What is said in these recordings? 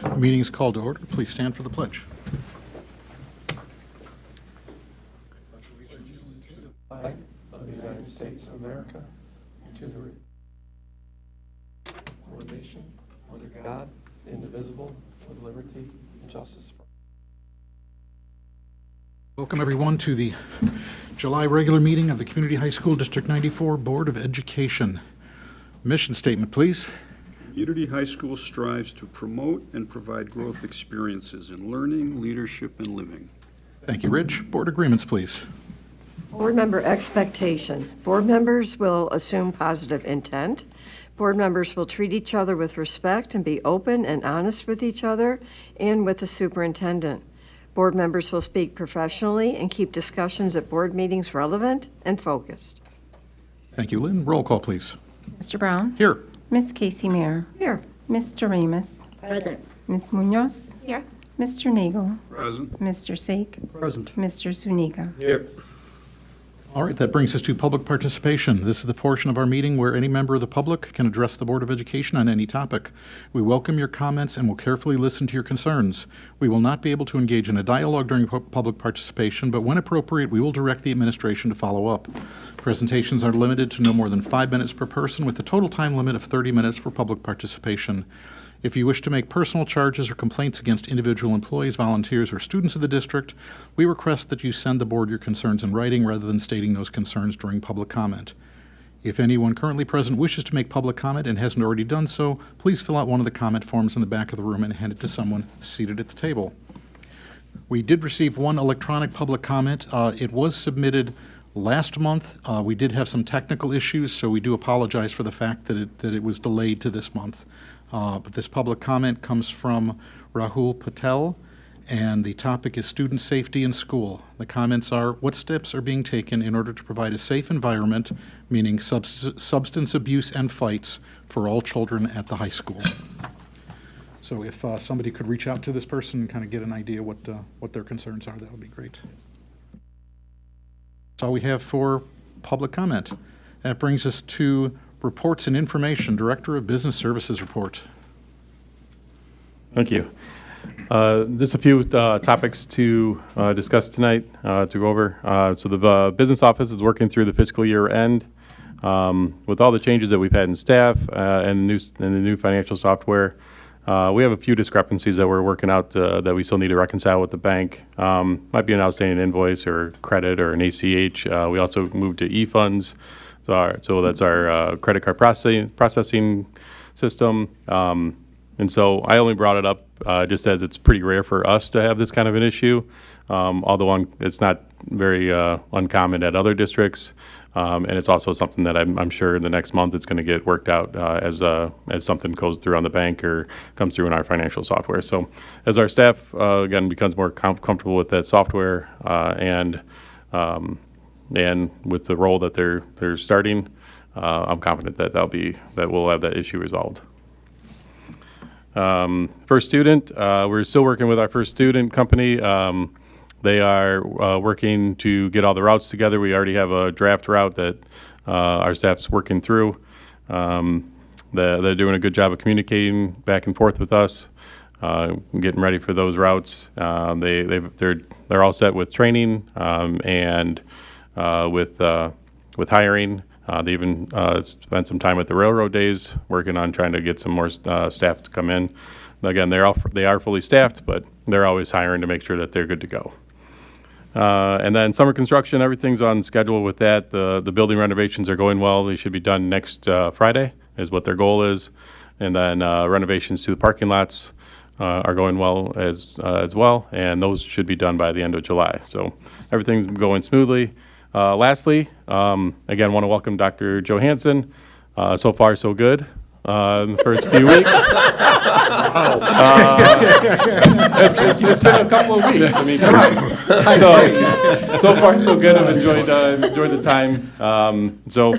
The meeting is called to order. Please stand for the pledge. Flag of the United States of America, to the one nation, under God, indivisible, with liberty and justice for all. Welcome, everyone, to the July regular meeting of the Community High School District 94 Board of Education. Mission statement, please. Community High School strives to promote and provide growth experiences in learning, leadership, and living. Thank you, Rich. Board agreements, please. Board member expectation. Board members will assume positive intent. Board members will treat each other with respect and be open and honest with each other and with the superintendent. Board members will speak professionally and keep discussions at board meetings relevant and focused. Thank you, Lynn. Roll call, please. Mr. Brown? Here. Miss Casey Mayer? Here. Mr. Ramus? Present. Miss Munoz? Here. Mr. Nagel? Present. Mr. Sake? Present. Mr. Zuniga? Here. All right, that brings us to public participation. This is the portion of our meeting where any member of the public can address the Board of Education on any topic. We welcome your comments and will carefully listen to your concerns. We will not be able to engage in a dialogue during public participation, but when appropriate, we will direct the administration to follow up. Presentations are limited to no more than 5 minutes per person, with a total time limit of 30 minutes for public participation. If you wish to make personal charges or complaints against individual employees, volunteers, or students of the district, we request that you send the board your concerns in writing rather than stating those concerns during public comment. If anyone currently present wishes to make public comment and hasn't already done so, please fill out one of the comment forms in the back of the room and hand it to someone seated at the table. We did receive one electronic public comment. It was submitted last month. We did have some technical issues, so we do apologize for the fact that it was delayed to this month. But this public comment comes from Rahul Patel, and the topic is student safety in school. The comments are, what steps are being taken in order to provide a safe environment, meaning substance abuse and fights, for all children at the high school? So if somebody could reach out to this person and kind of get an idea what their concerns are, that would be great. That's all we have for public comment. That brings us to reports and information. Director of Business Services report. Thank you. Just a few topics to discuss tonight, to go over. So the business office is working through the fiscal year end. With all the changes that we've had in staff and the new financial software, we have a few discrepancies that we're working out that we still need to reconcile with the bank. Might be an outstanding invoice or credit or an ACH. We also moved to eFunds. So that's our credit card processing system. And so I only brought it up just as it's pretty rare for us to have this kind of an issue, although it's not very uncommon at other districts. And it's also something that I'm sure in the next month it's going to get worked out as something goes through on the bank or comes through in our financial software. So as our staff, again, becomes more comfortable with that software and with the role that they're starting, I'm confident that we'll have that issue resolved. First student, we're still working with our first student company. They are working to get all the routes together. We already have a draft route that our staff's working through. They're doing a good job of communicating back and forth with us, getting ready for those routes. They're all set with training and with hiring. They even spent some time at the railroad days working on trying to get some more staff to come in. Again, they are fully staffed, but they're always hiring to make sure that they're good to go. And then summer construction, everything's on schedule with that. The building renovations are going well. They should be done next Friday is what their goal is. And then renovations to the parking lots are going well as well, and those should be done by the end of July. So everything's going smoothly. Lastly, again, want to welcome Dr. Johansson. So far, so good. In the first few weeks. It's been a couple of weeks. I mean, come on. So far, so good. I've enjoyed the time. So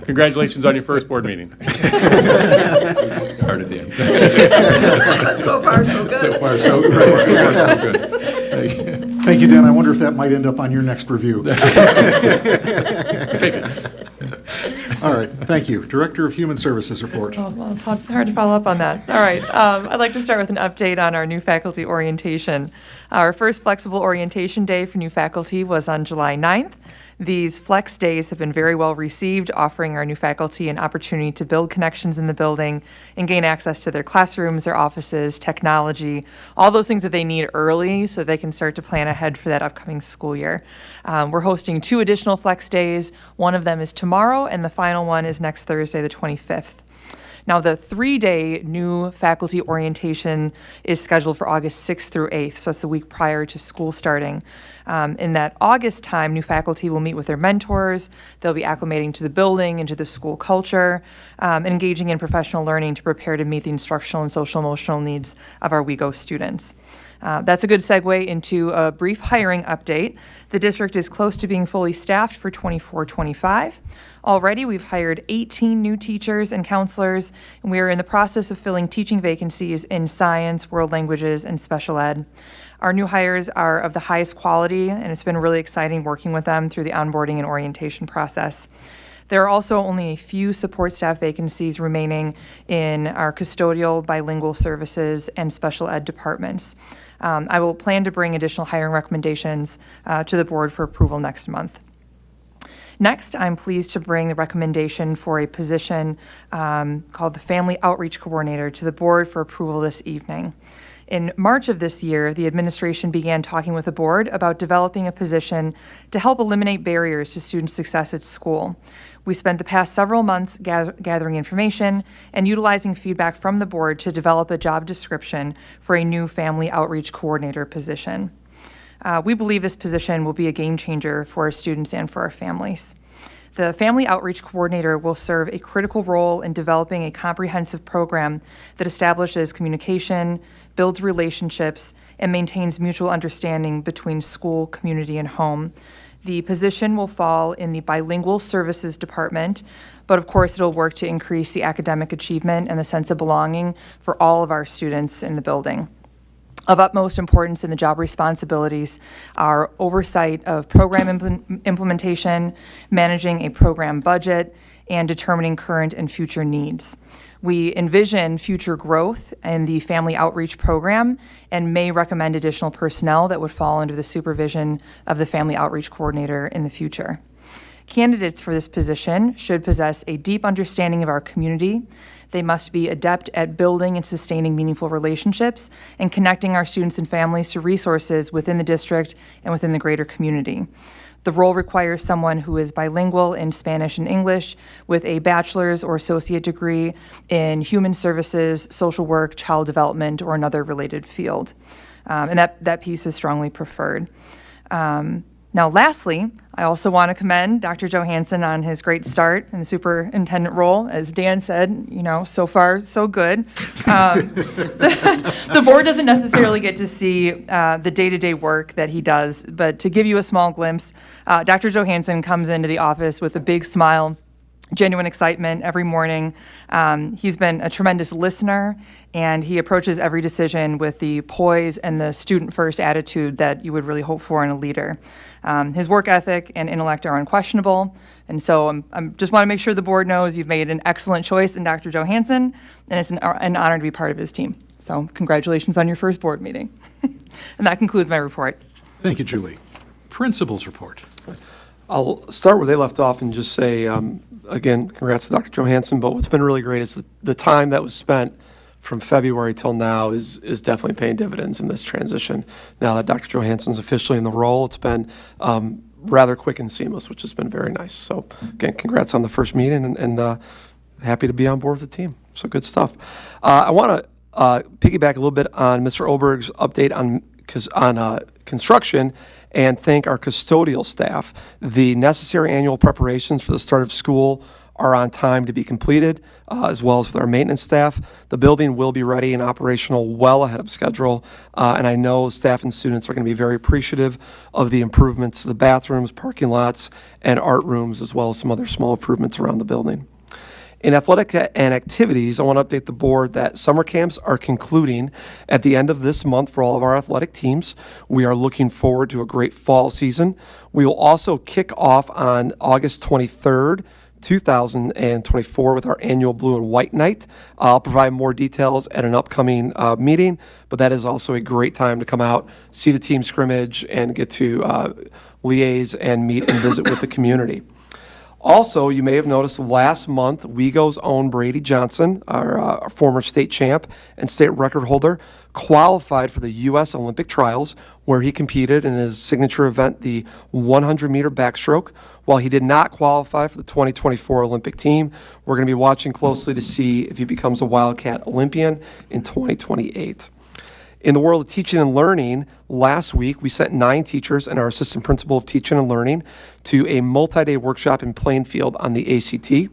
congratulations on your first board meeting. Started in. So far, so good. So far, so great. So far, so good. Thank you, Dan. I wonder if that might end up on your next review. All right, thank you. Director of Human Services report. Oh, well, it's hard to follow up on that. All right. I'd like to start with an update on our new faculty orientation. Our first flexible orientation day for new faculty was on July 9th. These flex days have been very well received, offering our new faculty an opportunity to build connections in the building and gain access to their classrooms, their offices, technology, all those things that they need early so they can start to plan ahead for that upcoming school year. We're hosting 2 additional flex days. One of them is tomorrow, and the final one is next Thursday, the 25th. Now, the 3-day new faculty orientation is scheduled for August 6th through 8th, so it's the week prior to school starting. In that August time, new faculty will meet with their mentors. They'll be acclimating to the building and to the school culture, and engaging in professional learning to prepare to meet the instructional and social emotional needs of our WeGo students. That's a good segue into a brief hiring update. The district is close to being fully staffed for 24-25. Already, we've hired 18 new teachers and counselors, and we are in the process of filling teaching vacancies in science, world languages, and special ed. Our new hires are of the highest quality, and it's been really exciting working with them through the onboarding and orientation process. There are also only a few support staff vacancies remaining in our custodial, bilingual services, and special ed departments. I will plan to bring additional hiring recommendations to the board for approval next month. Next, I'm pleased to bring the recommendation for a position called the Family Outreach Coordinator to the board for approval this evening. In March of this year, the administration began talking with the board about developing a position to help eliminate barriers to student success at school. We spent the past several months gathering information and utilizing feedback from the board to develop a job description for a new Family Outreach Coordinator position. We believe this position will be a game changer for our students and for our families. The Family Outreach Coordinator will serve a critical role in developing a comprehensive program that establishes communication, builds relationships, and maintains mutual understanding between school, community, and home. The position will fall in the Bilingual Services Department, but of course it'll work to increase the academic achievement and the sense of belonging for all of our students in the building. Of utmost importance in the job responsibilities are oversight of program implementation, managing a program budget, and determining current and future needs. We envision future growth in the Family Outreach Program and may recommend additional personnel that would fall under the supervision of the Family Outreach Coordinator in the future. Candidates for this position should possess a deep understanding of our community. They must be adept at building and sustaining meaningful relationships and connecting our students and families to resources within the district and within the greater community. The role requires someone who is bilingual in Spanish and English with a bachelor's or associate degree in human services, social work, child development, or another related field. And that piece is strongly preferred. Now, lastly, I also want to commend Dr. Johansson on his great start in the superintendent role. As Dan said, so far, so good. The board doesn't necessarily get to see the day-to-day work that he does, but to give you a small glimpse, Dr. Johansson comes into the office with a big smile, genuine excitement every morning. He's been a tremendous listener, and he approaches every decision with the poise and the student-first attitude that you would really hope for in a leader. His work ethic and intellect are unquestionable, and so I just want to make sure the board knows you've made an excellent choice in Dr. Johansson, and it's an honor to be part of his team. So congratulations on your first board meeting. And that concludes my report. Thank you, Julie. Principal's report. I'll start where they left off and just say, again, congrats to Dr. Johansson, but what's been really great is the time that was spent from February till now is definitely paying dividends in this transition. Now that Dr. Johansson's officially in the role, it's been rather quick and seamless, which has been very nice. So again, congrats on the first meeting, and happy to be on board with the team. So good stuff. I want to piggyback a little bit on Mr. Oberg's update on construction and thank our custodial staff. The necessary annual preparations for the start of school are on time to be completed, as well as with our maintenance staff. The building will be ready and operational well ahead of schedule, and I know staff and students are going to be very appreciative of the improvements to the bathrooms, parking lots, and art rooms, as well as some other small improvements around the building. In athletic and activities, I want to update the board that summer camps are concluding at the end of this month for all of our athletic teams. We are looking forward to a great fall season. We will also kick off on August 23rd 2024 with our annual blue and white night. I'll provide more details at an upcoming meeting, but that is also a great time to come out, see the team scrimmage, and get to liaise and meet and visit with the community. Also, you may have noticed last month, WeGo's own Brady Johnson, our former state champ and state record holder, qualified for the U.S. Olympic trials, where he competed in his signature event, the 100-meter backstroke. While he did not qualify for the 2024 Olympic team, we're going to be watching closely to see if he becomes a Wildcat Olympian in 2028. In the world of teaching and learning, last week we sent 9 teachers and our assistant principal of teaching and learning to a multi-day workshop in Plainfield on the ACT.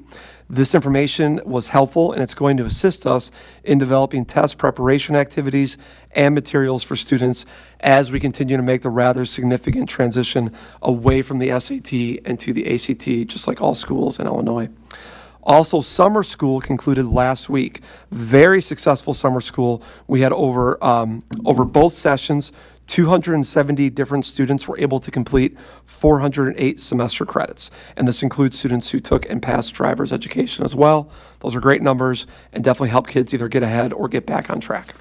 This information was helpful, and it's going to assist us in developing test preparation activities and materials for students as we continue to make the rather significant transition away from the SAT and to the ACT, just like all schools in Illinois. Also, summer school concluded last week. Very successful summer school. We had over both sessions, 270 different students were able to complete 408 semester credits. And this includes students who took and passed driver's education as well. Those are great numbers and definitely help kids either get ahead or get back on track.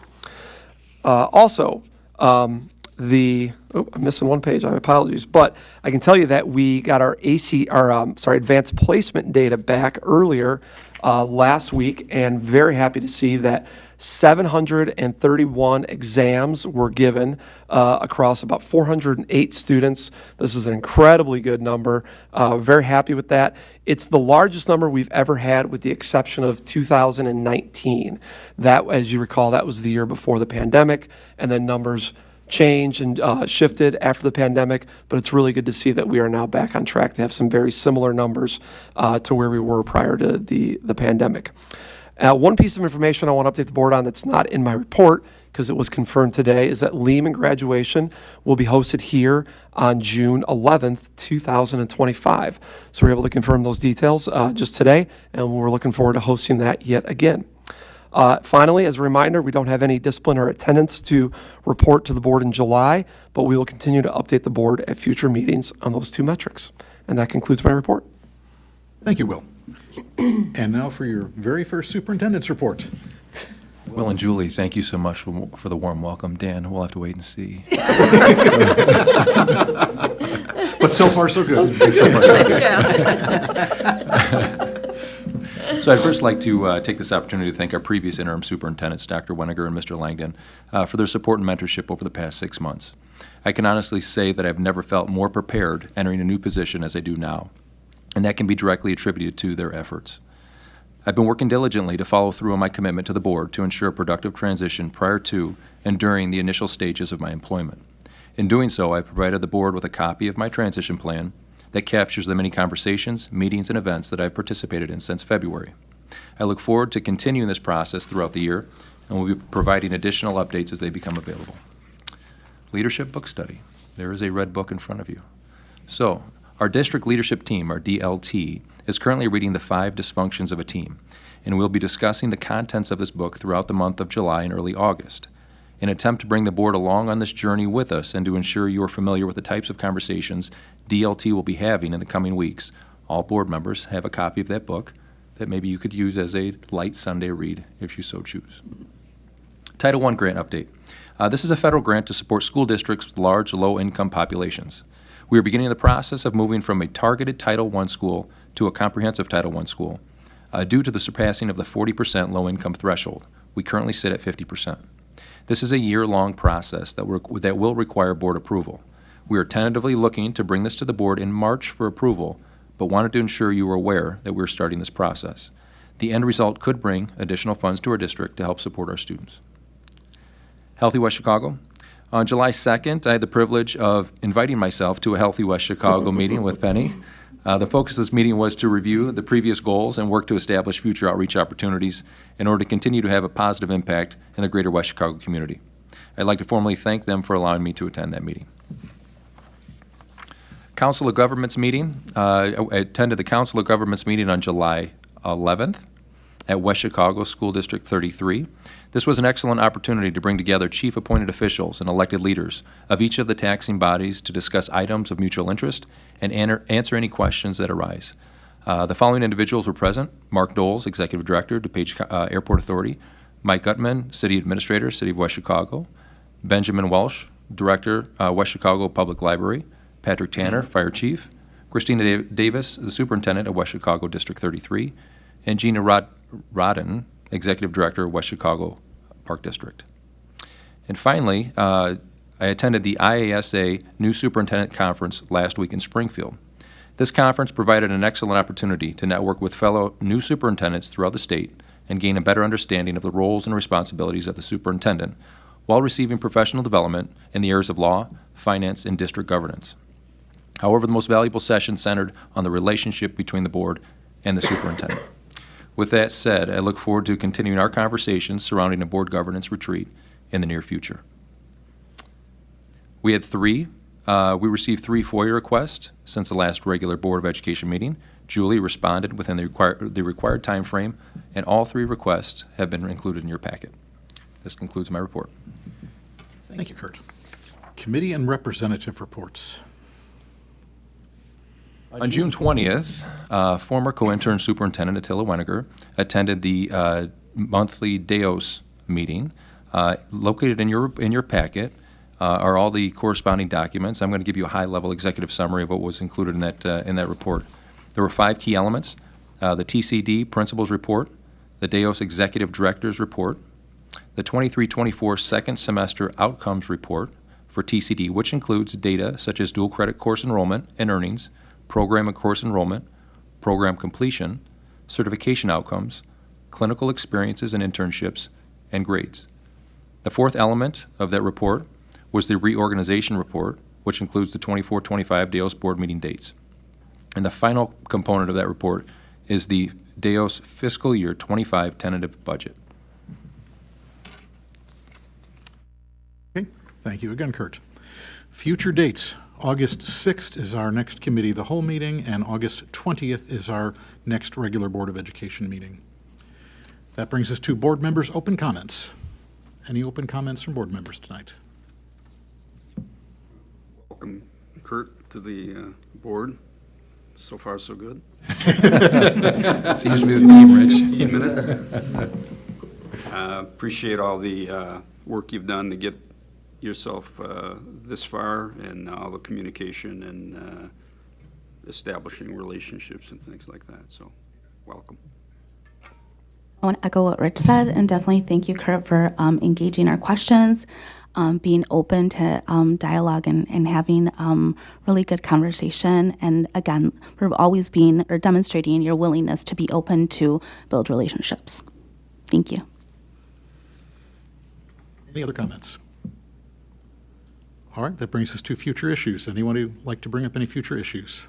I'm missing one page, my apologies, but I can tell you that we got our advanced placement data back earlier last week, and very happy to see that 731 exams were given across about 408 students. This is an incredibly good number. Very happy with that. It's the largest number we've ever had, with the exception of 2019. That, as you recall, that was the year before the pandemic, and then numbers changed and shifted after the pandemic, but it's really good to see that we are now back on track to have some very similar numbers to where we were prior to the pandemic. One piece of information I want to update the board on that's not in my report, because it was confirmed today, is that Lehman graduation will be hosted here on June 11th, 2025. So we're able to confirm those details just today, and we're looking forward to hosting that yet again. Finally, as a reminder, we don't have any discipline or attendance to report to the board in July, but we will continue to update the board at future meetings on those 2 metrics. And that concludes my report. Thank you, Will. And now for your very first superintendent's report. Will and Julie, thank you so much for the warm welcome. Dan, we'll have to wait and see. But so far, so good. So I'd first like to take this opportunity to thank our previous interim superintendents, Dr. Weniger and Mr. Langdon, for their support and mentorship over the past 6 months. I can honestly say that I've never felt more prepared entering a new position as I do now, and that can be directly attributed to their efforts. I've been working diligently to follow through on my commitment to the board to ensure a productive transition prior to and during the initial stages of my employment. In doing so, I provided the board with a copy of my transition plan that captures the many conversations, meetings, and events that I've participated in since February. I look forward to continuing this process throughout the year, and will be providing additional updates as they become available. Leadership book study. There is a red book in front of you. So, our district leadership team, our DLT, is currently reading The 5 Dysfunctions of a Team, and we'll be discussing the contents of this book throughout the month of July and early August. In an attempt to bring the board along on this journey with us and to ensure you are familiar with the types of conversations DLT will be having in the coming weeks, all board members have a copy of that book that maybe you could use as a light Sunday read if you so choose. Title I grant update. This is a federal grant to support school districts with large, low-income populations. We are beginning the process of moving from a targeted Title I school to a comprehensive Title I school due to the surpassing of the 40% low-income threshold. We currently sit at 50%. This is a year-long process that will require board approval. We are tentatively looking to bring this to the board in March for approval, but wanted to ensure you are aware that we're starting this process. The end result could bring additional funds to our district to help support our students. Healthy West Chicago. On July 2nd, I had the privilege of inviting myself to a Healthy West Chicago meeting with Penny. The focus of this meeting was to review the previous goals and work to establish future outreach opportunities in order to continue to have a positive impact in the greater West Chicago community. I'd like to formally thank them for allowing me to attend that meeting. Council of Governments meeting. I attended the Council of Governments meeting on July 11th at West Chicago School District 33. This was an excellent opportunity to bring together chief appointed officials and elected leaders of each of the taxing bodies to discuss items of mutual interest and answer any questions that arise. The following individuals were present: Mark Doles, Executive Director, DuPage Airport Authority; Mike Gutman, City Administrator, City of West Chicago; Benjamin Welsh, Director, West Chicago Public Library; Patrick Tanner, Fire Chief; Christina Davis, the Superintendent of West Chicago District 33; and Gina Rodden, Executive Director, West Chicago Park District. And finally, I attended the IASA New Superintendent Conference last week in Springfield. This conference provided an excellent opportunity to network with fellow new superintendents throughout the state and gain a better understanding of the roles and responsibilities of the superintendent while receiving professional development in the areas of law, finance, and district governance. However, the most valuable session centered on the relationship between the board and the superintendent. With that said, I look forward to continuing our conversations surrounding a board governance retreat in the near future. We received 3 FOIA requests since the last regular Board of Education meeting. Julie responded within the required time frame, and all 3 requests have been included in your packet. This concludes my report. Thank you, Kurt. Committee and representative reports. On June 20th, former co-intern Superintendent Attila Weniger attended the monthly DEOS meeting. Located in your packet are all the corresponding documents. I'm going to give you a high-level executive summary of what was included in that report. There were 5 key elements: the TCD Principals Report, the DEOS Executive Director's Report, the 23-24 Second Semester Outcomes Report for TCD, which includes data such as dual credit course enrollment and earnings, program and course enrollment, program completion, certification outcomes, clinical experiences and internships, and grades. The 4th element of that report was the reorganization report, which includes the 24-25 DEOS board meeting dates. And the final component of that report is the DEOS fiscal year 25 tentative budget. Okay, thank you again, Kurt. Future dates. August 6th is our next committee of the whole meeting, and August 20th is our next regular Board of Education meeting. That brings us to board members' open comments. Any open comments from board members tonight? Welcome, Kurt, to the board. So far, so good. Seems to be the theme, Rich. 15 minutes. Appreciate all the work you've done to get yourself this far, and all the communication and establishing relationships and things like that. So, welcome. I want to echo what Rich said, and definitely thank you, Kurt, for engaging our questions, being open to dialogue and having really good conversation. And again, for always being or demonstrating your willingness to be open to build relationships. Thank you. Any other comments? All right, that brings us to future issues. Anyone who'd like to bring up any future issues?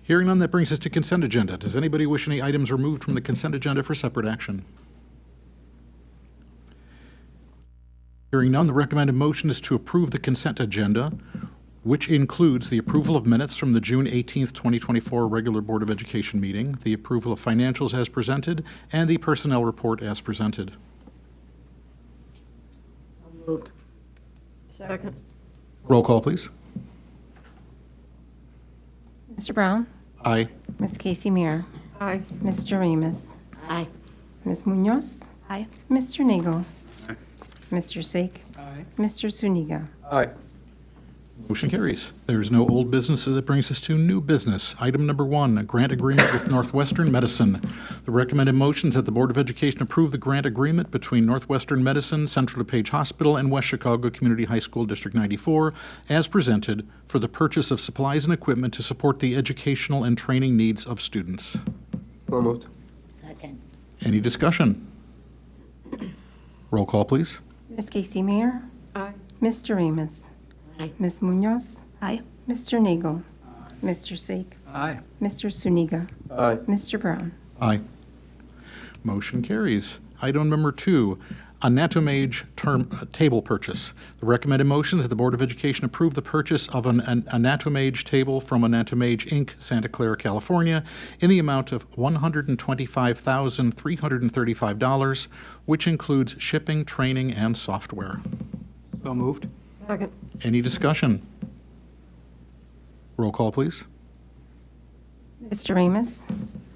Hearing none, that brings us to consent agenda. Does anybody wish any items removed from the consent agenda for separate action? Hearing none, the recommended motion is to approve the consent agenda, which includes the approval of minutes from the June 18th, 2024 regular Board of Education meeting, the approval of financials as presented, and the personnel report as presented. Moved. Second. Roll call, please. Mr. Brown? Aye. Ms. Casey Meir? Aye. Mr. Remus? Aye. Ms. Munoz? Aye. Mr. Nagel? Aye. Mr. Sake? Mr. Suniga? Aye. Motion carries. There is no old business, so that brings us to new business. Item number 1, a grant agreement with Northwestern Medicine. The recommended motion is that the Board of Education approve the grant agreement between Northwestern Medicine, Central DuPage Hospital, and West Chicago Community High School District 94 as presented for the purchase of supplies and equipment to support the educational and training needs of students. So moved. Second. Any discussion? Roll call, please. Ms. Casey Meir? Aye. Mr. Remus? Aye. Ms. Munoz? Aye. Mr. Nagel? Mr. Sake? Aye. Mr. Suniga? Aye. Mr. Brown? Aye. Motion carries. Item number 2, anatomage table purchase. The recommended motion is that the Board of Education approve the purchase of an anatomage table from Anatomage Inc., Santa Clara, California, in the amount of $125,335, which includes shipping, training, and software. So moved. Second. Any discussion? Roll call, please. Mr. Amos?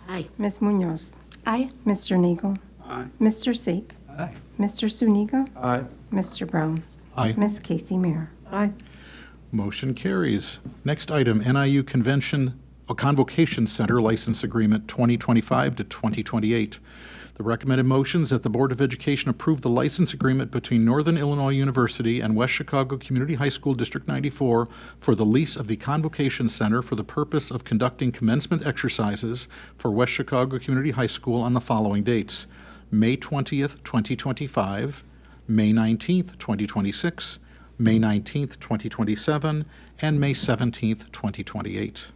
Aye. Ms. Munoz? Aye. Mr. Nagel? Aye. Mr. Sake? Aye. Mr. Suniga? Aye. Mr. Brown? Aye. Ms. Casey Mayer? Aye. Motion carries. Next item, NIU Convocation Center License Agreement 2025 to 2028. The recommended motion is that the Board of Education approve the license agreement between Northern Illinois University and West Chicago Community High School District 94 for the lease of the Convocation Center for the purpose of conducting commencement exercises for West Chicago Community High School on the following dates: May 20th, 2025, May 19th, 2026, May 19th, 2027, and May 17th, 2028.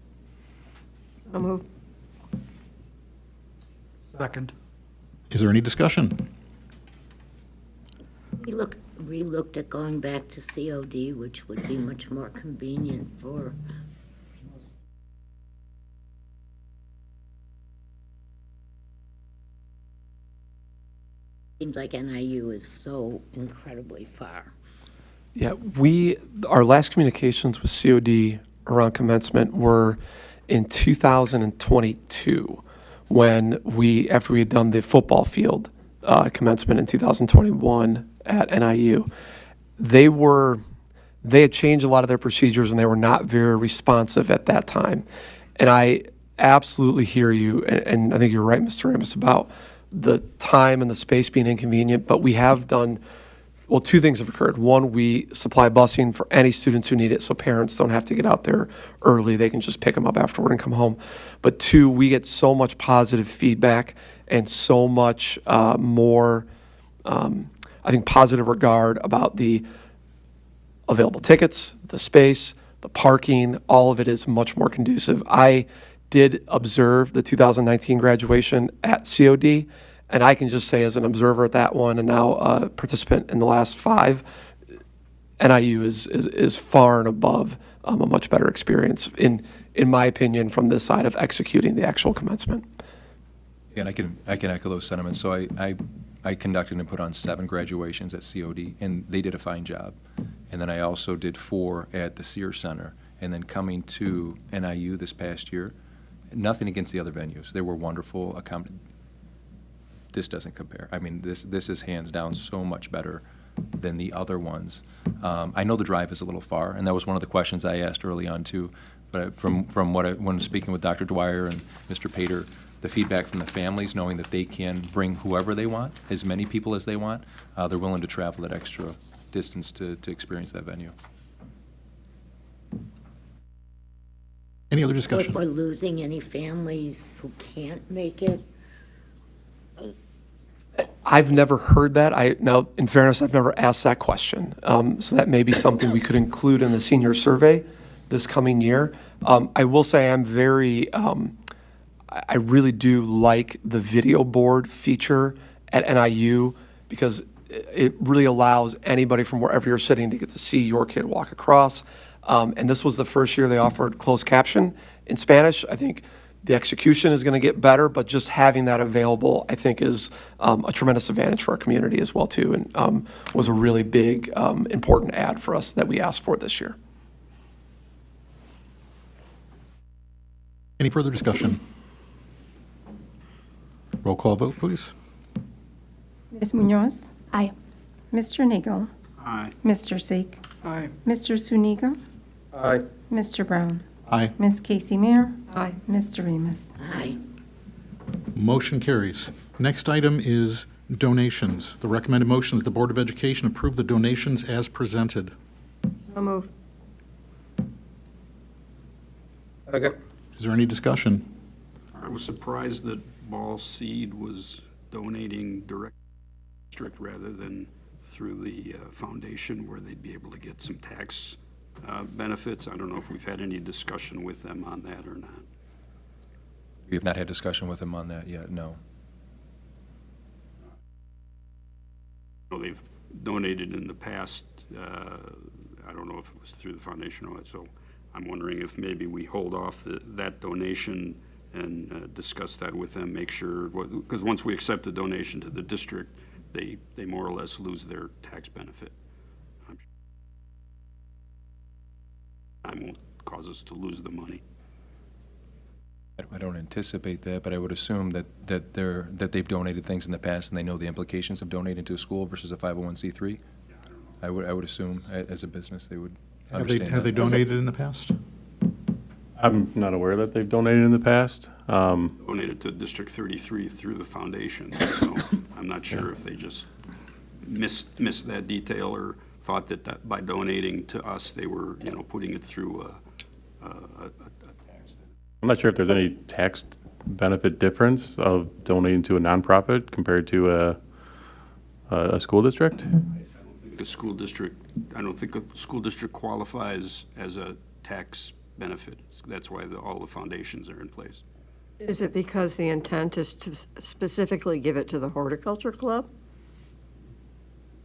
So moved. Second. Is there any discussion? We looked at going back to COD, which would be much more convenient for. Seems like NIU is so incredibly far. Yeah, our last communications with COD around commencement were in 2022, when after we had done the football field commencement in 2021 at NIU. They had changed a lot of their procedures, and they were not very responsive at that time. And I absolutely hear you, and I think you're right, Mr. Amos, about the time and the space being inconvenient, but we have done, well, two things have occurred. One, we supply busing for any students who need it, so parents don't have to get out there early. They can just pick them up afterward and come home. But two, we get so much positive feedback and so much more, I think, positive regard about the available tickets, the space, the parking. All of it is much more conducive. I did observe the 2019 graduation at COD, and I can just say, as an observer at that one and now a participant in the last 5, NIU is far and above a much better experience, in my opinion, from this side of executing the actual commencement. And I can echo those sentiments. So I conducted and put on 7 graduations at COD, and they did a fine job. And then I also did 4 at the Sears Center. And then coming to NIU this past year, nothing against the other venues. They were wonderful. This doesn't compare. I mean, this is hands down so much better than the other ones. I know the drive is a little far, and that was one of the questions I asked early on too. But when speaking with Dr. Dwyer and Mr. Pater, the feedback from the families, knowing that they can bring whoever they want, as many people as they want, they're willing to travel that extra distance to experience that venue. Any other discussion? If we're losing any families who can't make it, I've never heard that. Now, in fairness, I've never asked that question. So that may be something we could include in the senior survey this coming year. I will say I really do like the video board feature at NIU, because it really allows anybody from wherever you're sitting to get to see your kid walk across. And this was the first year they offered closed caption in Spanish. I think the execution is going to get better, but just having that available, I think, is a tremendous advantage for our community as well, too, and was a really big, important add for us that we asked for this year. Any further discussion? Roll call vote, please. Ms. Munoz? Aye. Mr. Nagel? Aye. Mr. Sake? Aye. Mr. Suniga? Aye. Mr. Brown? Aye. Ms. Casey Mayer? Aye. Mr. Amos? aye. Motion carries. Next item is donations. The recommended motion is the Board of Education approve the donations as presented. So moved. Okay. Is there any discussion? I was surprised that Ball Seed was donating direct district rather than through the foundation, where they'd be able to get some tax benefits. I don't know if we've had any discussion with them on that or not. We have not had discussion with them on that yet, no. No, they've donated in the past. I don't know if it was through the foundation or what, so I'm wondering if maybe we hold off that donation and discuss that with them, make sure, because once we accept the donation to the district, they more or less lose their tax benefit. I won't cause us to lose the money. I don't anticipate that, but I would assume that they've donated things in the past and they know the implications of donating to a school versus a 501c3. I would assume as a business they would understand Have they that. donated in the past? I'm not aware that they've donated in the past. Donated to District 33 through the foundation, so I'm not sure if they just missed that detail or thought that by donating to us, they were, putting it through a tax. I'm not sure if there's any tax benefit difference of donating to a nonprofit compared to a school district. The school district, I don't think a school district qualifies as a tax benefit. That's why all the foundations are in place. Is it because the intent is to specifically give it to the horticulture club?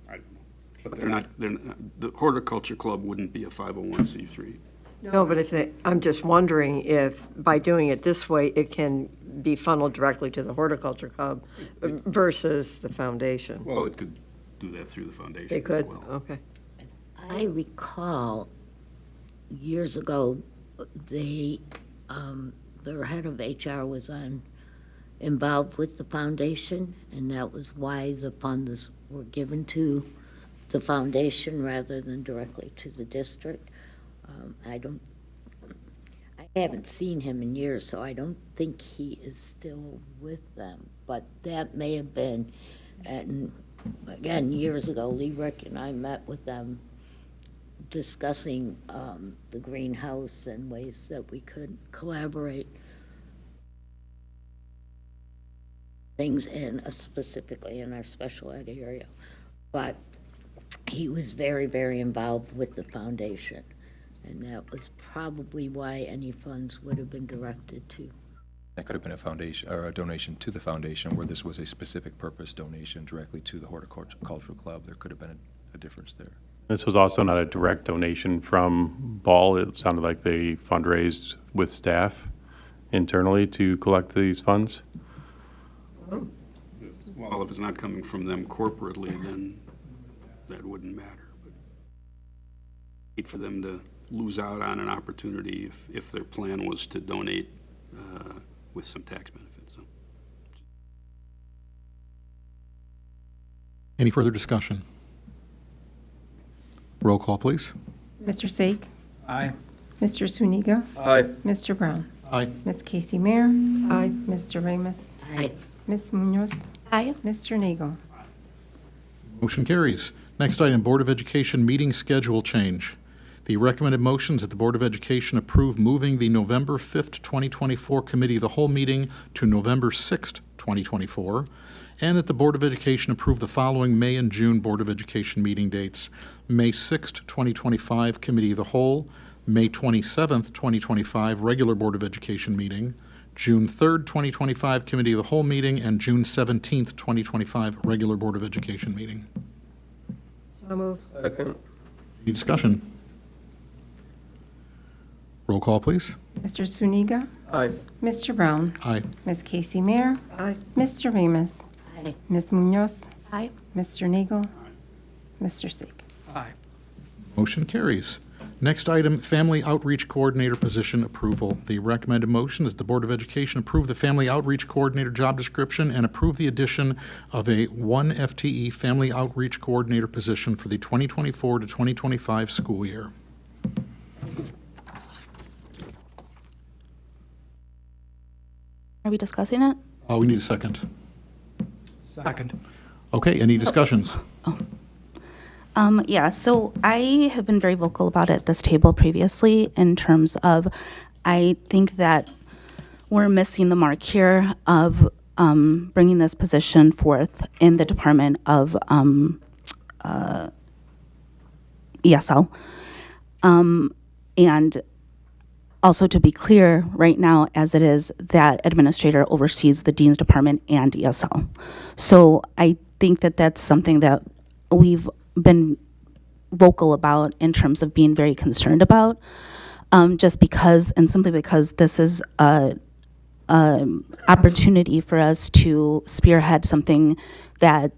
I don't know. But they're not, the horticulture club wouldn't be a 501c3. No, but I'm just wondering if by doing it this way, it can be funneled directly to the horticulture club versus the foundation. Well, it could do that through the foundation They could, as well. okay. I recall years ago, their head of HR was involved with the foundation, and that was why the funds were given to the foundation rather than directly to the district. I haven't seen him in years, so I don't think he is still with them, but that may have been, and again, years ago, Lee Rick and I met with them discussing the greenhouse and ways that we could collaborate things specifically in our special ed area. But he was very, very involved with the foundation, and that was probably why any funds would have been directed to. That could have been a foundation or a donation to the foundation where this was a specific purpose donation directly to the horticultural club. There could have been a difference there. This was also not a direct donation from Ball. It sounded like they fundraised with staff internally to collect these funds. Well, if it's not coming from them corporately, then that wouldn't matter. But hate for them to lose out on an opportunity if their plan was to donate with some tax benefits. So. Any further discussion? Roll call, please. Mr. Sake? Aye. Mr. Suniga? Aye. Mr. Brown? Aye. Ms. Casey Mayer? Aye. Mr. Ramos? Aye. Ms. Munoz? Aye. Mr. Nagel? Motion carries. Next item, Board of Education meeting schedule change. The recommended motions that the Board of Education approve moving the November 5th, 2024 Committee of the Whole meeting to November 6th, 2024, and that the Board of Education approve the following May and June Board of Education meeting dates: May 6th, 2025 Committee of the Whole, May 27th, 2025 regular Board of Education meeting, June 3rd, 2025 Committee of the Whole meeting, and June 17th, 2025 regular Board of Education meeting. So moved. Second. Any discussion? Roll call, please. Mr. Suniga? Aye. Mr. Brown? Aye. Ms. Casey Mayer? Aye. Mr. Ramos? Aye. Ms. Munoz? Aye. Mr. Nagel? Mr. Sake? Aye. Motion carries. Next item, Family Outreach Coordinator position approval. The recommended motion is the Board of Education approve the Family Outreach Coordinator job description and approve the addition of a 1 FTE Family Outreach Coordinator position for the 2024 to 2025 school year. Are we discussing it? We need a second. Second. Okay, any discussions? Yeah, so I have been very vocal about it at this table previously in terms of I think that we're missing the mark here of bringing this position forth in the Department of ESL. And also to be clear, right now, as it is, that administrator oversees the Dean's Department and ESL. So I think that that's something that we've been vocal about in terms of being very concerned about, just because, and simply because this is a opportunity for us to spearhead something that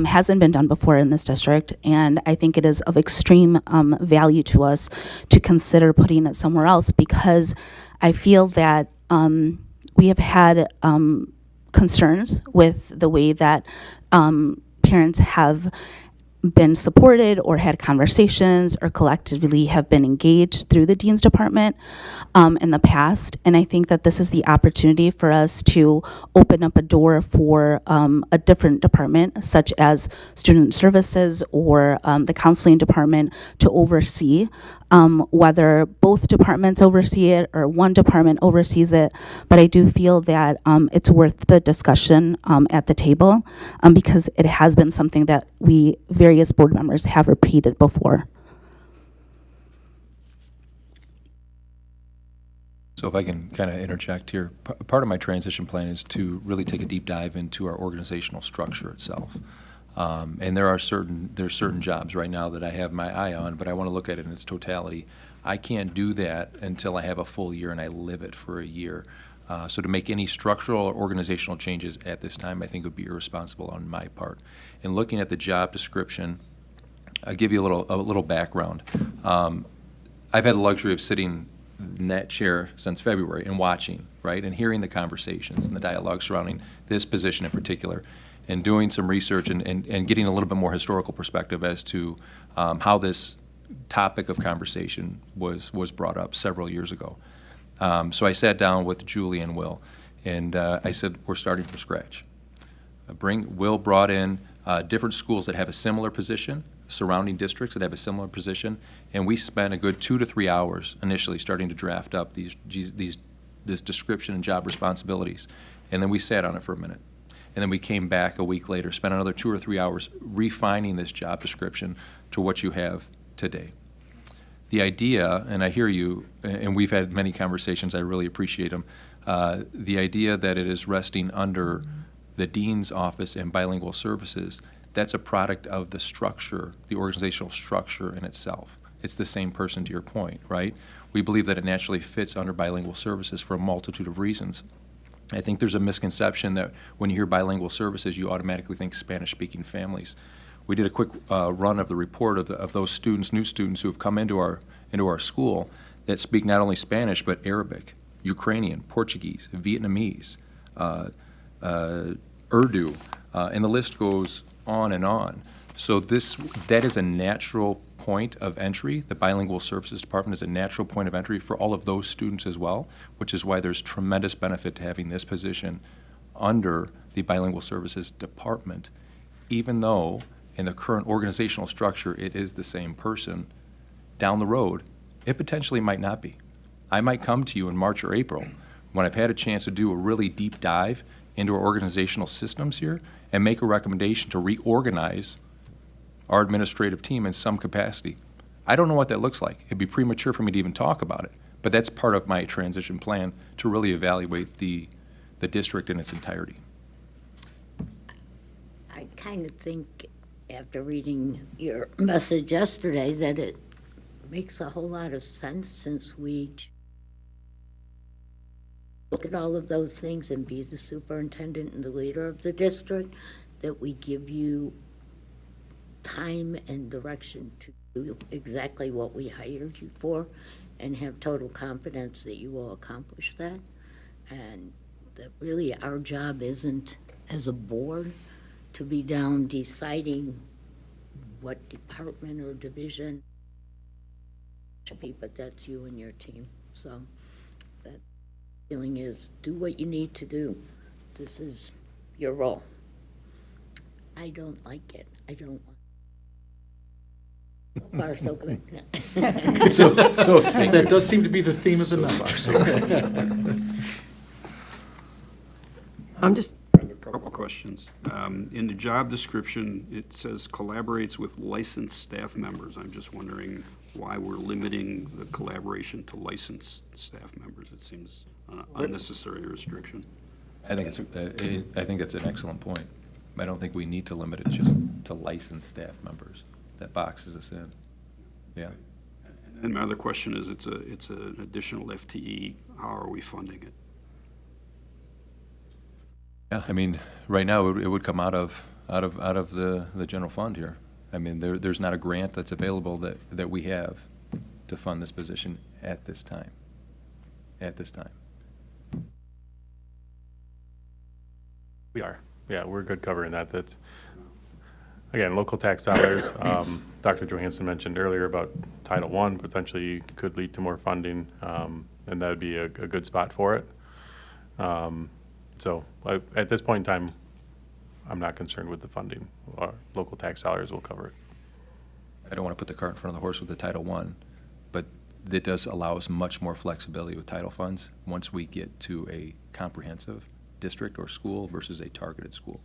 hasn't been done before in this district, and I think it is of extreme value to us to consider putting it somewhere else, because I feel that we have had concerns with the way that parents have been supported or had conversations or collectively have been engaged through the Dean's Department in the past. And I think that this is the opportunity for us to open up a door for a different department, such as Student Services or the Counseling Department, to oversee whether both departments oversee it or one department oversees it. But I do feel that it's worth the discussion at the table because it has been something that we, various board members, have repeated before. So if I can kind of interject here, part of my transition plan is to really take a deep dive into our organizational structure itself. And there's certain jobs right now that I have my eye on, but I want to look at it in its totality. I can't do that until I have a full year and I live it for a year. So to make any structural or organizational changes at this time, I think would be irresponsible on my part. In looking at the job description, I'll give you a little background. I've had the luxury of sitting in that chair since February and watching, right, and hearing the conversations and the dialogue surrounding this position in particular, and doing some research and getting a little bit more historical perspective as to how this topic of conversation was brought up several years ago. So I sat down with Julie and Will, and I said, we're starting from scratch. Will brought in different schools that have a similar position, surrounding districts that have a similar position, and we spent a good 2 to 3 hours initially starting to draft up this description and job responsibilities. And then we sat on it for a minute. And then we came back a week later, spent another 2 or 3 hours refining this job description to what you have today. The idea, and I hear you, and we've had many conversations, I really appreciate them, the idea that it is resting under the Dean's Office and Bilingual Services, that's a product of the structure, the organizational structure in itself. It's the same person, to your point, right? We believe that it naturally fits under Bilingual Services for a multitude of reasons. I think there's a misconception that when you hear bilingual services, you automatically think Spanish-speaking families. We did a quick run of the report of those students, new students who have come into our school that speak not only Spanish but Arabic, Ukrainian, Portuguese, Vietnamese, Urdu, and the list goes on and on. So that is a natural point of entry. The Bilingual Services Department is a natural point of entry for all of those students as well, which is why there's tremendous benefit to having this position under the Bilingual Services Department, even though in the current organizational structure it is the same person. Down the road, it potentially might not be. I might come to you in March or April when I've had a chance to do a really deep dive into our organizational systems here and make a recommendation to reorganize our administrative team in some capacity. I don't know what that looks like. It'd be premature for me to even talk about it, but that's part of my transition plan to really evaluate the district in its entirety. I kind of think, after reading your message yesterday, that it makes a whole lot of sense, since we look at all of those things and be the superintendent and the leader of the district, that we give you time and direction to do exactly what we hired you for, and have total confidence that you will accomplish that. And that really our job isn't, as a board, to be down deciding what department or division should be, but that's you and your team. So that feeling is, do what you need to do. This is your role. I don't like it. I don't want. So far, so good. That does seem to be the theme of the night. I'm just, A couple questions. In the job description, it says collaborates with licensed staff members. I'm just wondering why we're limiting the collaboration to licensed staff members. It seems an unnecessary restriction. I think that's an excellent point. I don't think we need to limit it just to licensed staff members. That boxes us in. Yeah. And my other question is, it's an additional FTE. How are we funding it? Yeah, I mean, right now it would come out of the general fund here. I mean, there's not a grant that's available that we have to fund this position at this time. At this time. We are. Yeah, we're good covering that. That's, again, local tax dollars. Dr. Johansson mentioned earlier about Title I potentially could lead to more funding, and that would be a good spot for it. So at this point in time, I'm not concerned with the funding. Our local tax dollars will cover it. I don't want to put the cart in front of the horse with the Title I, but it does allow us much more flexibility with title funds once we get to a comprehensive district or school versus a targeted school.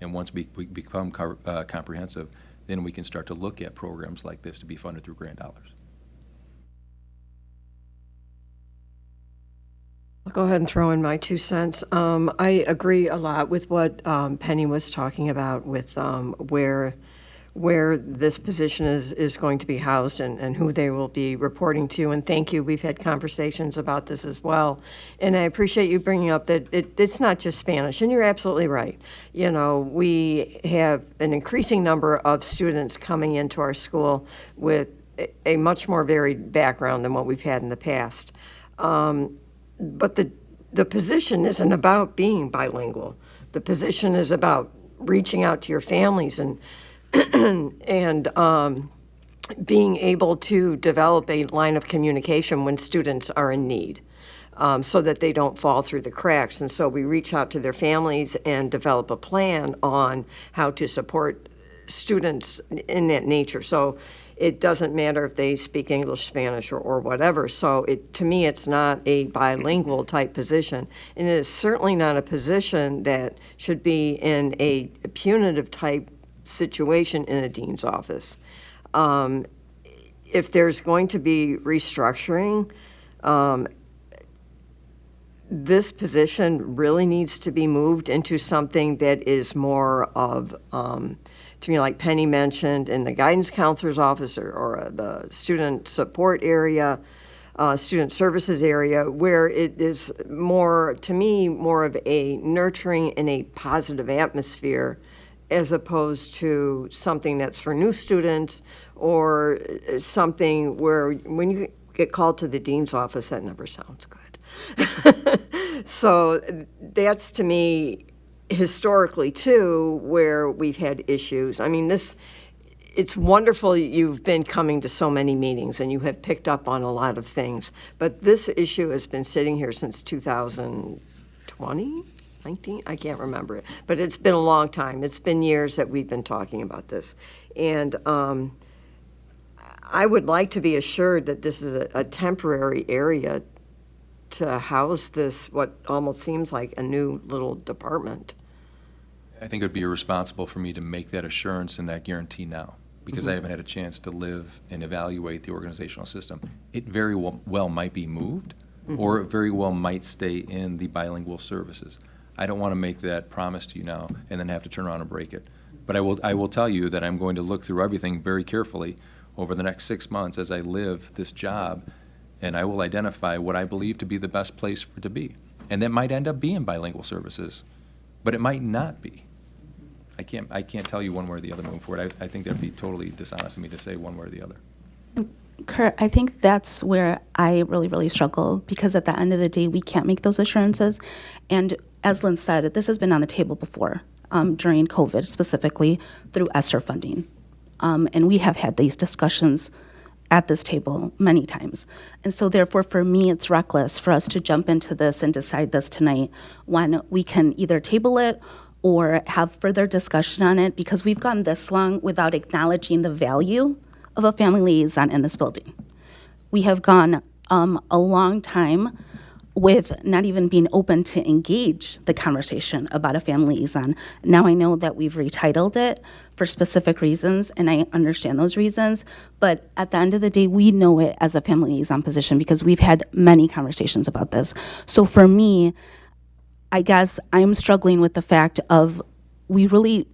And once we become comprehensive, then we can start to look at programs like this to be funded through grant dollars. I'll go ahead and throw in my 2 cents. I agree a lot with what Penny was talking about with where this position is going to be housed and who they will be reporting to. And thank you. We've had conversations about this as well. And I appreciate you bringing up that it's not just Spanish. And you're absolutely right. You know, we have an increasing number of students coming into our school with a much more varied background than what we've had in the past. But the position isn't about being bilingual. The position is about reaching out to your families and being able to develop a line of communication when students are in need, so that they don't fall through the cracks. And so we reach out to their families and develop a plan on how to support students in that nature. So it doesn't matter if they speak English, Spanish, or whatever. So to me, it's not a bilingual type position. And it is certainly not a position that should be in a punitive type situation in a dean's office. If there's going to be restructuring, this position really needs to be moved into something that is more of, to me, like Penny mentioned, in the guidance counselor's office or the student support area, student services area, where it is more, to me, more of a nurturing and a positive atmosphere, as opposed to something that's for new students or something where when you get called to the dean's office, that never sounds good. So that's, to me, historically, too, where we've had issues. I mean, it's wonderful you've been coming to so many meetings and you have picked up on a lot of things, but this issue has been sitting here since 2020? 19? I can't remember it, but it's been a long time. It's been years that we've been talking about this. And I would like to be assured that this is a temporary area to house this, what almost seems like a new little department. I think it would be irresponsible for me to make that assurance and that guarantee now, because I haven't had a chance to live and evaluate the organizational system. It very well might be moved, or it very well might stay in the bilingual services. I don't want to make that promise to you now and then have to turn around and break it. But I will tell you that I'm going to look through everything very carefully over the next 6 months as I live this job, and I will identify what I believe to be the best place for it to be. And that might end up being bilingual services, but it might not be. I can't tell you one way or the other moving forward. I think that'd be totally dishonest of me to say one way or the other. Kurt, I think that's where I really, really struggle, because at the end of the day, we can't make those assurances. And as Lynn said, this has been on the table before, during COVID, specifically through ESSER funding. And we have had these discussions at this table many times. And so therefore, for me, it's reckless for us to jump into this and decide this tonight when we can either table it or have further discussion on it, because we've gone this long without acknowledging the value of a family liaison in this building. We have gone a long time with not even being open to engage the conversation about a family liaison. Now I know that we've retitled it for specific reasons, and I understand those reasons, but at the end of the day, we know it as a family liaison position because we've had many conversations about this. So for me, I guess I'm struggling with the fact of we really,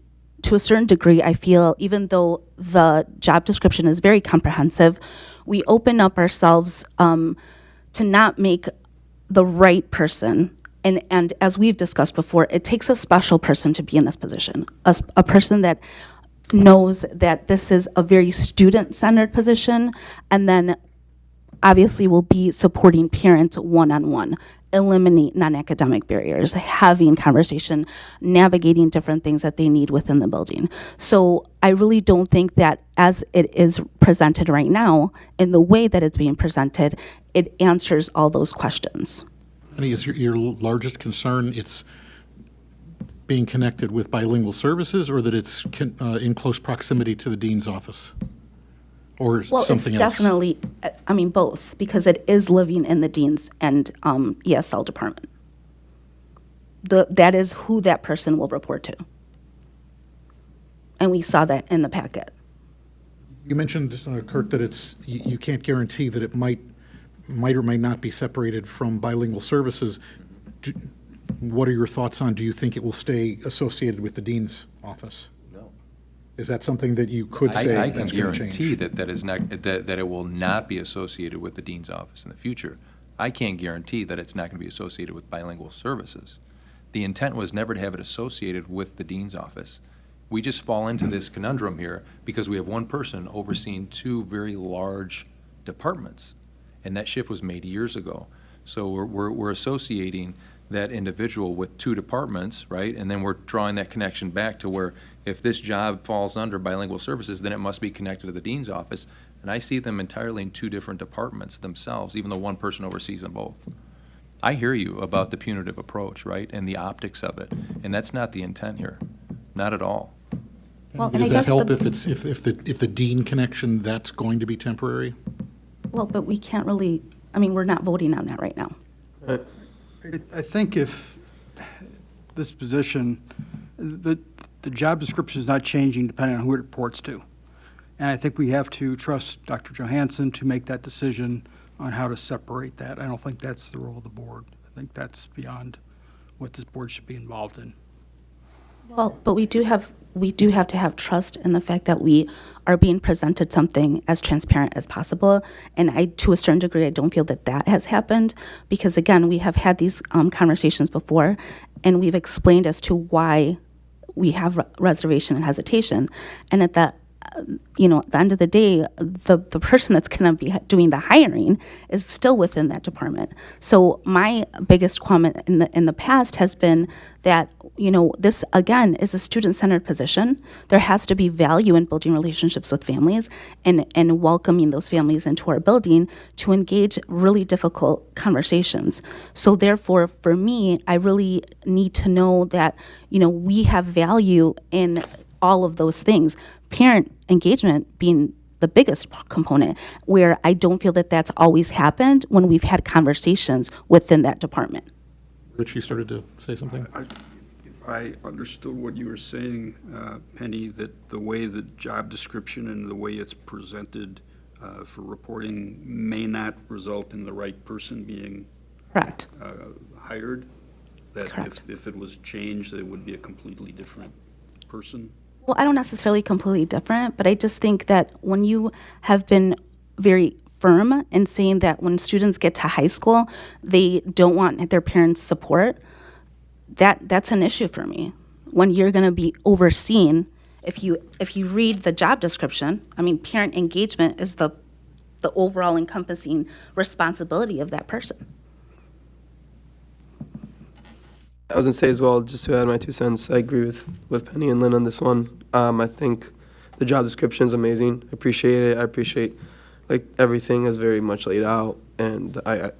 to a certain degree, I feel, even though the job description is very comprehensive, we open up ourselves to not make the right person. And as we've discussed before, it takes a special person to be in this position, a person that knows that this is a very student-centered position, and then obviously will be supporting parents one-on-one. eliminate non-academic barriers, having conversation, navigating different things that they need within the building. So I really don't think that as it is presented right now, in the way that it's being presented, it answers all those questions. Penny, is your largest concern it's being connected with bilingual services, or that it's in close proximity to the dean's office? Or Well, something it's else? definitely, I mean, both, because it is living in the dean's and ESL department. That is who that person will report to. And we saw that in the packet. You mentioned, Kurt, that you can't guarantee that it might or might not be separated from bilingual services. What are your thoughts on, do you think it will stay associated with the dean's office? No. Is that something that you could say I can that's going to guarantee change? that it will not be associated with the dean's office in the future. I can't guarantee that it's not going to be associated with bilingual services. The intent was never to have it associated with the dean's office. We just fall into this conundrum here because we have one person overseeing two very large departments, and that shift was made years ago. So we're associating that individual with two departments, right? And then we're drawing that connection back to where if this job falls under bilingual services, then it must be connected to the dean's office. And I see them entirely in two different departments themselves, even though one person oversees them both. I hear you about the punitive approach, right, and the optics of it, and that's not the intent here, not at all. Well, and I Does that guess help the- if the dean connection, that's going to be temporary? Well, but we can't really, I mean, we're not voting on that right now. I think if this position, the job description is not changing depending on who it reports to. And I think we have to trust Dr. Johansson to make that decision on how to separate that. I don't think that's the role of the board. I think that's beyond what this board should be involved in. Well, but we do have to have trust in the fact that we are being presented something as transparent as possible. And to a certain degree, I don't feel that has happened because, again, we have had these conversations before, and we've explained as to why we have reservation and hesitation. And at the end of the day, the person that's going to be doing the hiring is still within that department. So my biggest comment in the past has been that, this, again, is a student-centered position. There has to be value in building relationships with families and welcoming those families into our building to engage really difficult conversations. So therefore, for me, I really need to know that, we have value in all of those things. Parent engagement being the biggest component, where I don't feel that that's always happened when we've had conversations within that department. Rich, you started to say something? If I understood what you were saying, Penny, that the way the job description and the way it's presented for reporting may not result in the right person being Correct. hired? That Correct. if it was changed, that it would be a completely different person? Well, I don't necessarily completely different, but I just think that when you have been very firm in saying that when students get to high school, they don't want their parents' support, that's an issue for me. When you're going to be overseen, if you read the job description, I mean, parent engagement is the overall encompassing responsibility of that person. I was going to say as well, just to add my 2 cents, I agree with Penny and Lynn on this one. I think the job description is amazing. I appreciate it. I appreciate everything is very much laid out, and I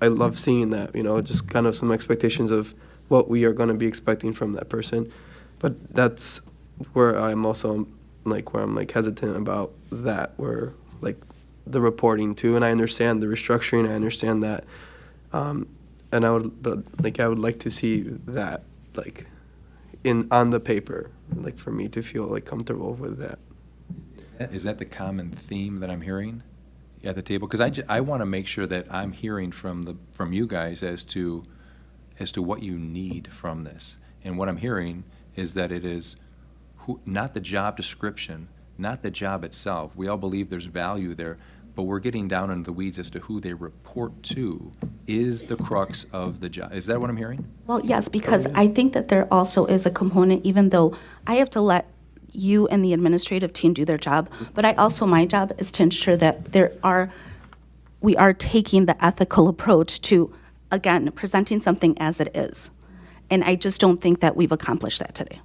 love seeing that. Just kind of some expectations of what we are going to be expecting from that person. But that's where I'm also where I'm hesitant about that, where the reporting too, and I understand the restructuring. I understand that. And I would like to see that on the paper, for me to feel comfortable with that. Is that the common theme that I'm hearing at the table? Because I want to make sure that I'm hearing from you guys as to what you need from this. And what I'm hearing is that it is not the job description, not the job itself. We all believe there's value there, but we're getting down into the weeds as to who they report to is the crux of the job. Is that what I'm hearing? Well, yes, because I think that there also is a component, even though I have to let you and the administrative team do their job, but my job is to ensure that we are taking the ethical approach to again, presenting something as it is. And I just don't think that we've accomplished that today.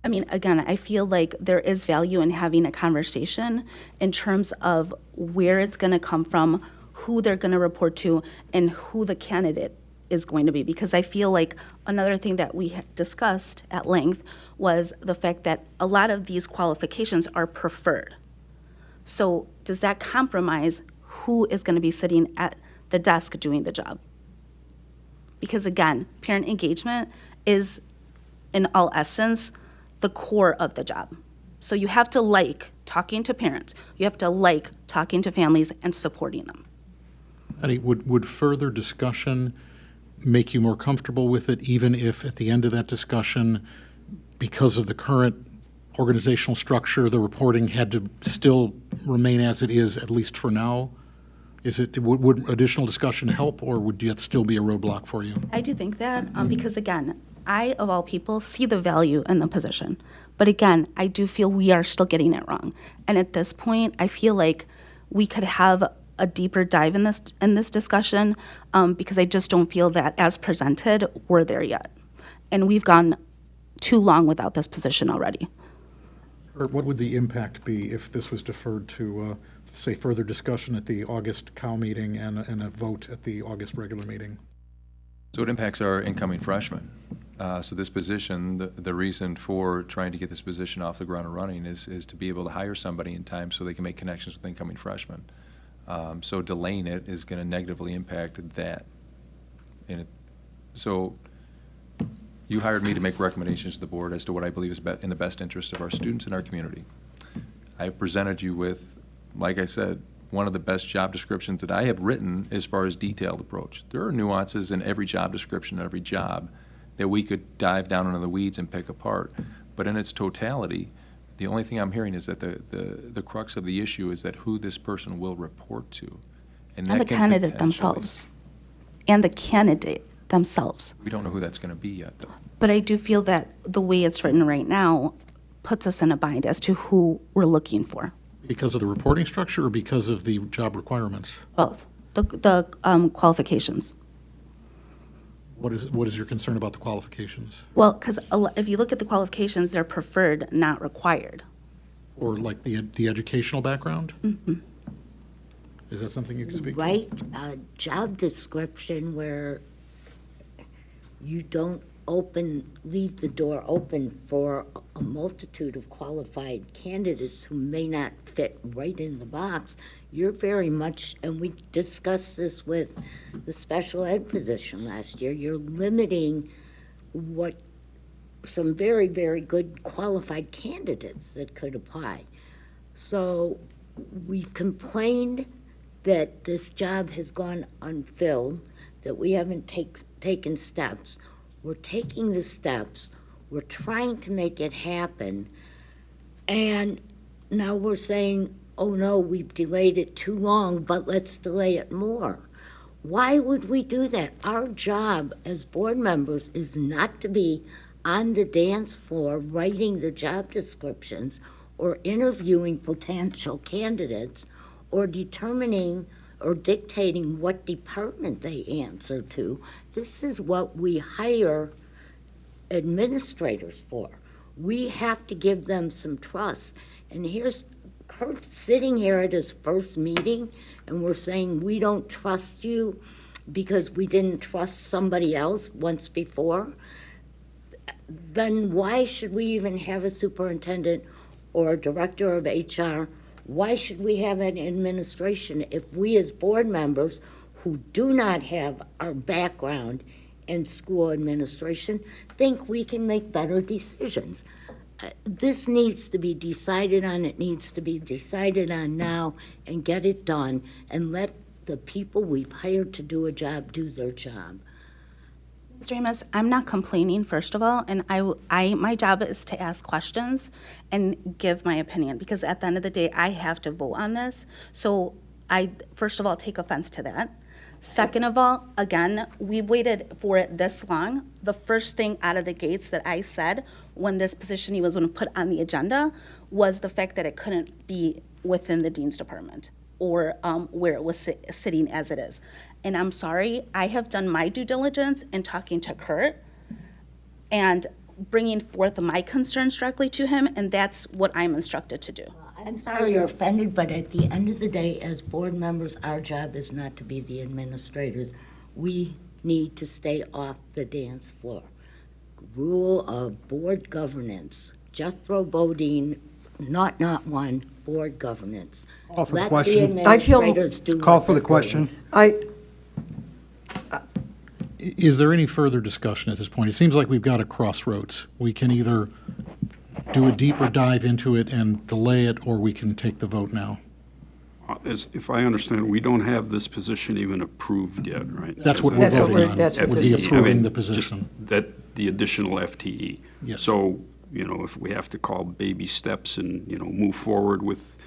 I mean, again, I feel like there is value in having a conversation in terms of where it's going to come from, who they're going to report to, and who the candidate is going to be. Because I feel like another thing that we had discussed at length was the fact that a lot of these qualifications are preferred. So does that compromise who is going to be sitting at the desk doing the job? Because again, parent engagement is, in all essence, the core of the job. So you have to like talking to parents. You have to like talking to families and supporting them. Patty, would further discussion make you more comfortable with it, even if at the end of that discussion, because of the current organizational structure, the reporting had to still remain as it is, at least for now? Would additional discussion help, or would that still be a roadblock for you? I do think that because, again, I, of all people, see the value in the position. But again, I do feel we are still getting it wrong. And at this point, I feel like we could have a deeper dive in this discussion because I just don't feel that as presented, we're there yet. And we've gone too long without this position already. Or what would the impact be if this was deferred to, say, further discussion at the August COW meeting and a vote at the August regular meeting? So it impacts our incoming freshmen. So this position, the reason for trying to get this position off the ground and running is to be able to hire somebody in time so they can make connections with incoming freshmen. So delaying it is going to negatively impact that. So you hired me to make recommendations to the board as to what I believe is in the best interest of our students and our community. I presented you with, like I said, one of the best job descriptions that I have written as far as detailed approach. There are nuances in every job description, every job, that we could dive down into the weeds and pick apart. But in its totality, the only thing I'm hearing is that the crux of the issue is that who this person will report to. And that the can candidate potentially- themselves. And the candidate themselves. We don't know who that's going to be yet, though. But I do feel that the way it's written right now puts us in a bind as to who we're looking for. Because of the reporting structure or because of the job requirements? Both. The qualifications. What is your concern about the qualifications? Well, because if you look at the qualifications, they're preferred, not required. Or like the educational background? Mm-hmm. Is that something you can speak to? Write a job description where you don't leave the door open for a multitude of qualified candidates who may not fit right in the box. You're very much, and we discussed this with the special ed position last year, you're limiting what some very, very good qualified candidates that could apply. So we've complained that this job has gone unfilled, that we haven't taken steps. We're taking the steps. We're trying to make it happen. And now we're saying, oh no, we've delayed it too long, but let's delay it more. Why would we do that? Our job as board members is not to be on the dance floor writing the job descriptions or interviewing potential candidates or determining or dictating what department they answer to. This is what we hire administrators for. We have to give them some trust. And here's Kurt sitting here at his first meeting, and we're saying we don't trust you because we didn't trust somebody else once before. Then why should we even have a superintendent or a director of HR? Why should we have an administration if we as board members who do not have our background in school administration think we can make better decisions? This needs to be decided on. It needs to be decided on now and get it done and let the people we've hired to do a job do their job. Mr. Amos, I'm not complaining, first of all, and my job is to ask questions and give my opinion, because at the end of the day, I have to vote on this. So I, first of all, take offense to that. Second of all, again, we waited for it this long. The first thing out of the gates that I said when this position was going to put on the agenda was the fact that it couldn't be within the dean's department or where it was sitting as it is. And I'm sorry, I have done my due diligence in talking to Kurt and bringing forth my concerns directly to him, and that's what I'm instructed to do. I'm sorry you're offended, but at the end of the day, as board members, our job is not to be the administrators. We need to stay off the dance floor. Rule of board governance, Jethro Bodine, not one, board governance. Call for the Let question. the I feel- administrators do Call what for the they're question. Is there any further discussion at this point? It seems like we've got a crossroads. We can either do a deeper dive into it and delay it, or we can take the vote now. If I understand, we don't have this position even approved yet, right? That's what we're That's what voting we're- on, that's what would this be is. approving the just position. That, the additional FTE. Yes. So, if we have to call baby steps and, move forward with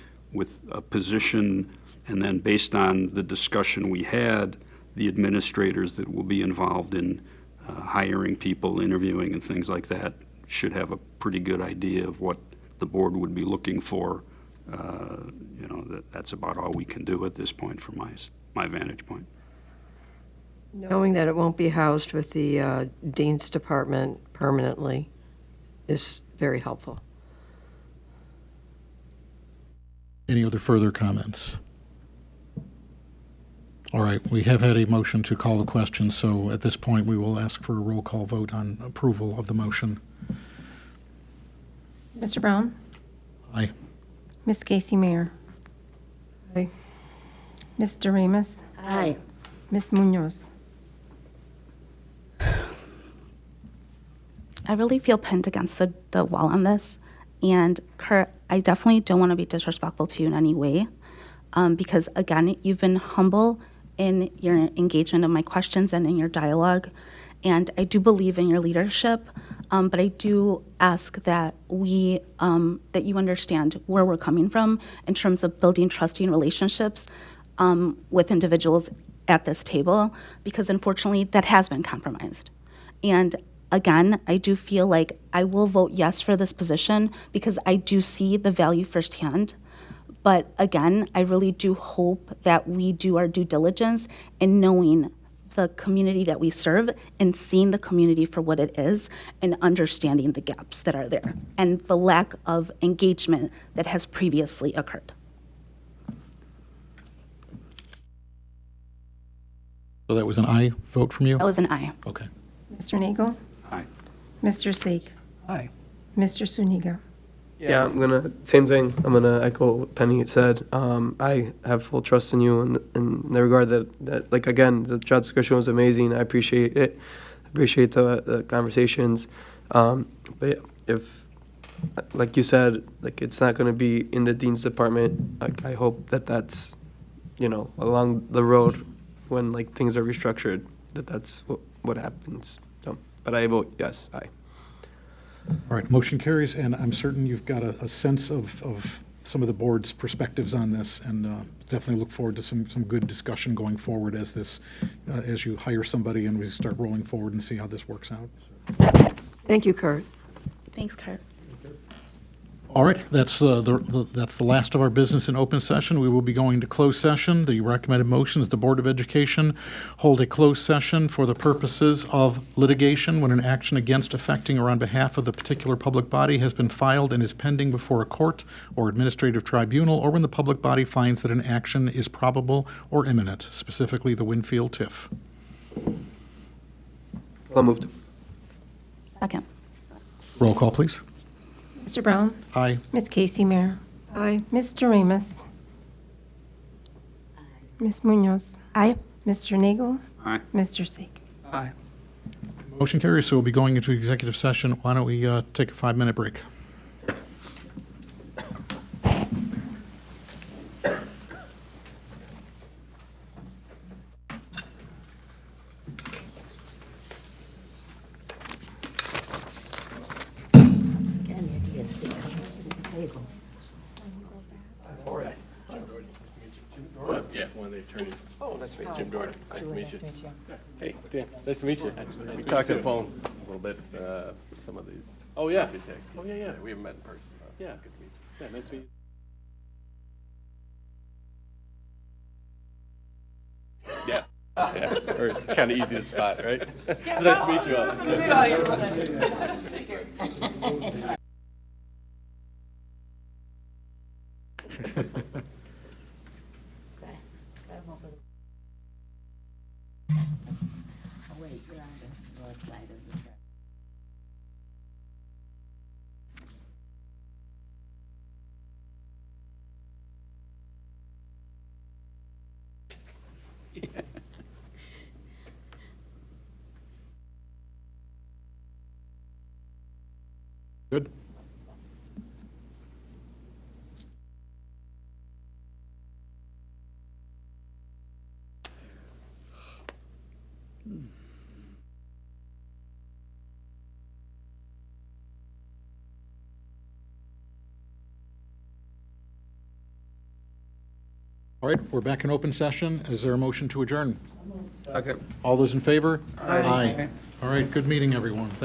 a position, and then based on the discussion we had, the administrators that will be involved in hiring people, interviewing and things like that should have a pretty good idea of what the board would be looking for. That's about all we can do at this point from my vantage point. Knowing that it won't be housed with the Dean's Department permanently is very helpful. Any other further comments? All right, we have had a motion to call the question, so at this point, we will ask for a roll call vote on approval of the motion. Mr. Brown? Aye. Ms. Casey Mayer? Aye. Mr. Remus? Aye. Ms. Munoz? I really feel pinned against the wall on this. And Kurt, I definitely don't want to be disrespectful to you in any way. Because again, you've been humble in your engagement of my questions and in your dialogue. And I do believe in your leadership, but I do ask that that you understand where we're coming from in terms of building trusting relationships with individuals at this table, because unfortunately that has been compromised. And again, I do feel like I will vote yes for this position because I do see the value firsthand. But again, I really do hope that we do our due diligence in knowing the community that we serve and seeing the community for what it is and understanding the gaps that are there and the lack of engagement that has previously occurred. So that was an aye vote from you? That was an aye. Okay. Mr. Nagel? Aye. Mr. Sake? Aye. Mr. Suniga? Yeah, same thing. I'm gonna echo what Penny said. I have full trust in you in the regard that like, again, the job description was amazing. I appreciate it. I appreciate the conversations. But if, like you said, like it's not gonna be in the Dean's Department, like I hope that's, along the road when like things are restructured, that's what happens. So, but I vote yes, aye. All right, motion carries, and I'm certain you've got a sense of some of the board's perspectives on this, and definitely look forward to some good discussion going forward as you hire somebody and we start rolling forward and see how this works out. Thank you, Kurt. Thanks, Kurt. All right, that's the last of our business in open session. We will be going to closed session. The recommended motion is the Board of Education hold a closed session for the purposes of litigation when an action against, affecting, or on behalf of the particular public body has been filed and is pending before a court or administrative tribunal, or when the public body finds that an action is probable or imminent, specifically the Winfield TIF. Well moved. Second. Roll call, please. Mr. Brown? Aye. Ms. Casey Mayer? Aye. Mr. Remus? Ms. Munoz? Aye. Mr. Nagel? Aye. Mr. Sake? Aye. Motion carries, so we'll be going into executive session. Why don't we take a 5-minute break? Again, idiocy comes to the table. Yeah, one of the attorneys. Oh, nice to meet you. Jim Doherty. Nice to meet you. Hey, Dan, nice to meet you. We talked on the phone a little bit, some of these. Oh, yeah. Oh, yeah. We haven't met in person. Yeah. Good to meet you. Yeah, nice to meet you. Yeah, or kind of easy to spot, right? It's nice to meet you all. Take care. Oh, wait, you're on the north side of the track. Good. All right, we're back in open session. Is there a motion to adjourn? Okay. All those in favor? Aye. All right, good meeting, everyone. Thank